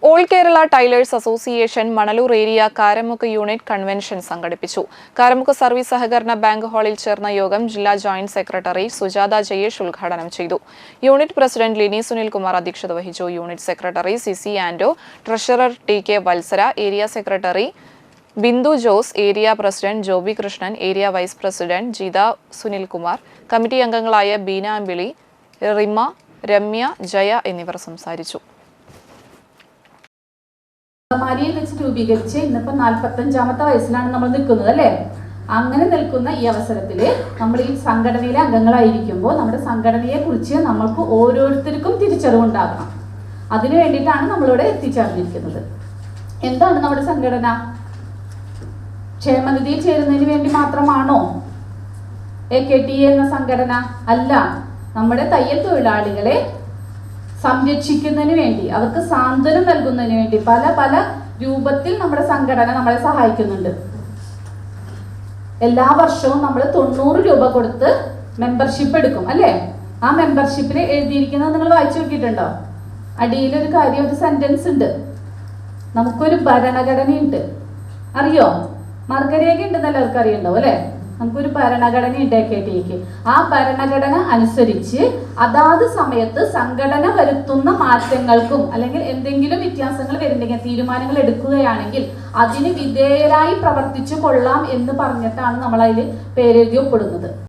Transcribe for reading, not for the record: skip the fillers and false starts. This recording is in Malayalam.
All Kerala tailors association Manalur area Karamukku unit convention സംഘടിപ്പിച്ചു. കാരമുക്ക് സർവീസ് സഹകരണ ബാങ്ക് ഹാളിൽ ചേർന്ന യോഗം ജില്ലാ ജോയിന്റ് സെക്രട്ടറി സുജാത ജയേഷ് ഉദ്ഘാടനം ചെയ്തു. യൂണിറ്റ് പ്രസിഡന്റ് ലിനി സുനിൽകുമാർ അധ്യക്ഷത വഹിച്ചു. Unit secretary Sisi Ando, treasurer TK. Vatsara, area secretary Bindu Jose, area president Joby Krishnan, area vice president Jitha Sunilkumar, committee അംഗങ്ങളായ ബീന അമ്പിളി, റിമ, രമ്യ, ജയ എന്നിവർ സംസാരിച്ചു. മാരിയിൽ വെച്ച് രൂപീകരിച്ച് ഇന്നിപ്പോൾ 45ാമത്തെ വയസ്സിലാണ് നമ്മൾ നിൽക്കുന്നത് അല്ലേ. അങ്ങനെ നിൽക്കുന്ന ഈ അവസരത്തിൽ നമ്മൾ ഈ സംഘടനയിലെ അംഗങ്ങളായിരിക്കുമ്പോൾ നമ്മുടെ സംഘടനയെ കുറിച്ച് നമ്മൾക്ക് ഓരോരുത്തർക്കും തിരിച്ചറിവുണ്ടാകണം. അതിനു വേണ്ടിയിട്ടാണ് നമ്മളിവിടെ എത്തിച്ചേർന്നിരിക്കുന്നത്. എന്താണ് നമ്മുടെ സംഘടന? ക്ഷേമനിധിയിൽ ചേരുന്നതിന് വേണ്ടി മാത്രമാണോ AKTE എന്ന സംഘടന? അല്ല, നമ്മുടെ തയ്യൽ തൊഴിലാളികളെ സംരക്ഷിക്കുന്നതിന് വേണ്ടി, അവർക്ക് സാന്ത്വനം നൽകുന്നതിന് വേണ്ടി പല പല രൂപത്തിൽ നമ്മുടെ സംഘടന നമ്മളെ സഹായിക്കുന്നുണ്ട്. എല്ലാ വർഷവും നമ്മൾ 90 രൂപ കൊടുത്ത് മെമ്പർഷിപ്പ് എടുക്കും അല്ലേ. ആ മെമ്പർഷിപ്പിൽ എഴുതിയിരിക്കുന്നത് നിങ്ങൾ വായിച്ചു നോക്കിയിട്ടുണ്ടോ? അടിയിലൊരു കാര്യം, ഒരു സെന്റൻസ് ഉണ്ട്. നമുക്കൊരു ഭരണഘടനയുണ്ട്, അറിയോ? മാർഗരേഖ ഉണ്ടെന്ന് എല്ലാവർക്കും അറിയണ്ടാവും അല്ലേ. നമുക്കൊരു ഭരണഘടനയുണ്ട് AKTEക്ക്. ആ ഭരണഘടന അനുസരിച്ച് അതാത് സമയത്ത് സംഘടന വരുത്തുന്ന മാറ്റങ്ങൾക്കും അല്ലെങ്കിൽ എന്തെങ്കിലും വ്യത്യാസങ്ങൾ വരുന്നുണ്ടെങ്കിൽ, തീരുമാനങ്ങൾ എടുക്കുകയാണെങ്കിൽ അതിന് വിധേയരായി പ്രവർത്തിച്ചു കൊള്ളാം എന്ന് പറഞ്ഞിട്ടാണ് നമ്മൾ അതിൽ പേരെഴുതി ഒപ്പിടുന്നത്.